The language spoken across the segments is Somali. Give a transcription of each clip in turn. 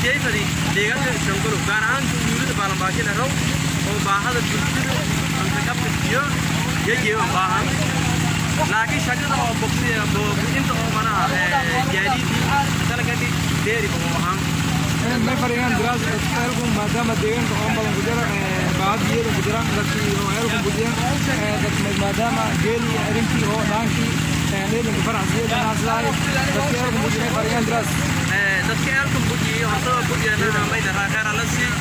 جيفدي deegaanka Shangolo gaar ahaan tuulada Baalanbaashin raw oo baahada bulshada anta qabtiyo yajiyo baahan laakiin shaqada oo boqsiya inta oo mana jaadidi talagadi deeri oo ahaan ما فريقان دراسة تفكركم ما دام الدين كم بدن كجرا بعد يوم كجرا لكن يوم يوم كبديا ما دام جيل أرنتي هو نانكي لين كفر عزيز الناس لاي تفكركم بديا فريقان دراسة تفكركم بديا هذا بديا أنا ما يدرى غير على شيء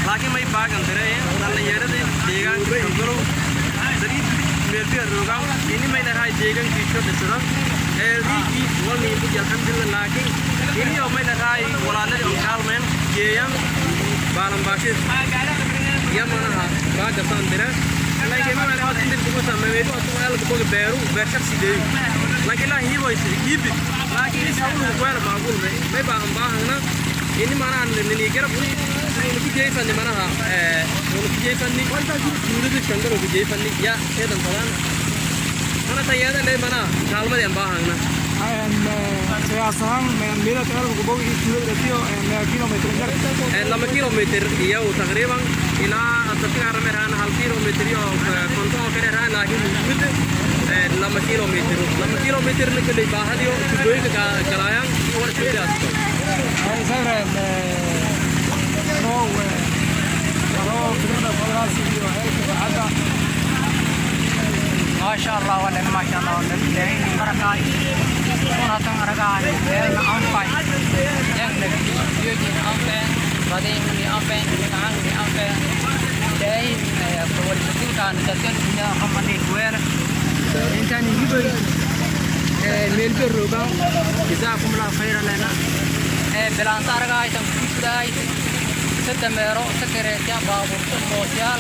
لكن ما يبغى عندنا نلا يرد ديجان كيلو زري ميربي الروغام إني ما يدرى ديجان كيشو تسرع ريجي والني بديا الحمد لله لكن إني يوم ما يدرى ولا نجم كارمن جيام Baalanbaashin yamana baa gasaan dira laakiin ma laha inta ku sameeyo oo ay ku beeru beerka sidee laakiin la hiibo isii laakiin sabab wala baaqul may baahan baahna ini mana ni garab ku jeefan manaha ku jeefan ni tuulada Shangolo ku jeefan ni ya eedan badan ana tayada le mana kaalmadeen baahna سياسان من ميلا تعرف قبوي كيلو رتيو كيلومتر لما كيلومتر يو تقريبا إلى تذكر مرهان هل كيلومتر يو كنتو كرهان لكن مد لما كيلومتر نكلي باهد يو تدوي كلايان اور شيء أسمع هاي سهرة رو كنا فلاسي يو هاي كذا ما شاء الله ولا ما شاء الله ولا لين بركاي كنا تنغرقان لين أمباي yang lagi yuji ampen badai ni ampen kang ni ampen dai politik kan jatuh punya hamani kuer إنسان يجيب ميلبر روبا جزاكم الله خيرا لنا belantar guys yang sudah setemero sekerja babur sosial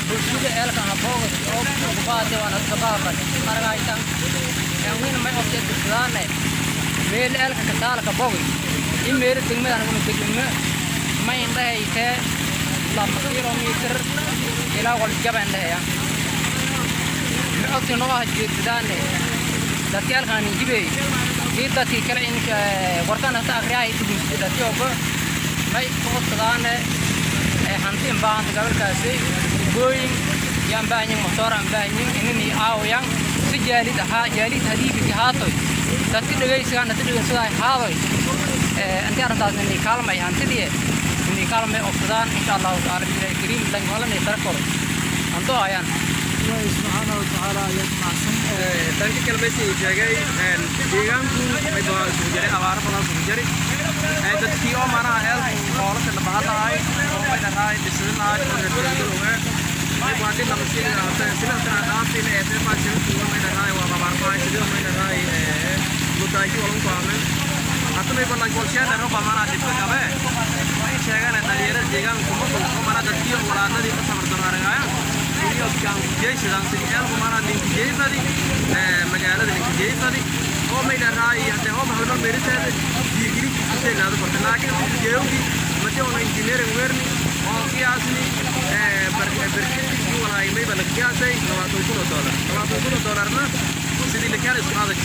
bulshada eelka haboog oo baade wana sababan aragaytan yang weyn ma ogtay dadane meel eelka ka taalka boog in meel degmada anu degmo ma indahayte 2 kilometer ilaa wal jaban leeya ma ogtay noo hajeedane dadkaalkan jibay geedadkii kale in wartan ta akhriyahay dugsiga joogo may qoodsadane hantiin baan gabarkaasi gooyin yaan baahin motor aan baahin inay aawayaan si jaalid hadiibi haatoy dadka dhageysigan dadka haadoy anti arrintaas inay kaalmay hantidii inay kaalmay ogsadaan insha Allah taala kariim lan wala ne tarkor anto ayaan الله سبحانه وتعالى يسمع danka kale bay sheegay deegaanku ay baa ku jiray abaar badan ku jiray dadkii oo manaha eelku xoolaha la bahadahay oo ay dhahay bisinaay oo dadkooda ay baadi la masiin ah sida tan dhaafin ee ma jirin kuwa ay dhahay waa abaar badan sida ay dhahay mudaaji walan ku aamen hatta may balan qorsheeda rooba manaha dib ka gabe ay sheegaan dhalinyarada deegaanku oo manaha dadkii walaadadii ka sabardarayaan iyo kan jeeshan sidii mana ninka jeefadi magaalada ninka jeefadi oo may dhahay hadda oo maxaa meeritada digri sidoo kale laakiin jeewgi mate oo engineering weerni oo qiyaasni barkati wala ay may bal qiyaasay $20 na sidii la kala isku adag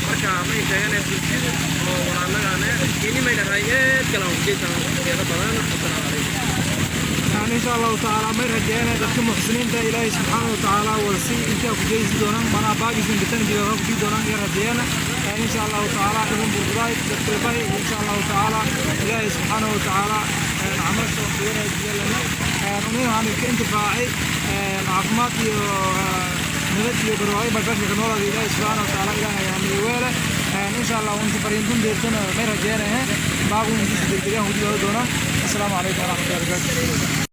marka may sheeganay bulshada oo walaalaana ini may dhahay kala jeesan keeda badan assalaamu alaykum يعني إن شاء الله تعالى ما رجعنا دكتور محسنين ده إلهي سبحانه وتعالى ورسي أنت أفجيز دونا منا باقي زين بتن جل رب دونا يا رجعنا يعني إن شاء الله تعالى ابن برداي دكتور باي إن شاء الله تعالى إلهي سبحانه وتعالى عمل سوى جلنا نمين عن الانتفاعي العقمات نبتي بروعي بكرش كنورة إلهي سبحانه وتعالى إلهي يعني ولا إن شاء الله وأنت فريندون ديرتنا ما رجعنا باقي نجيس دكتورين هودي دونا السلام عليكم ورحمة الله وبركاته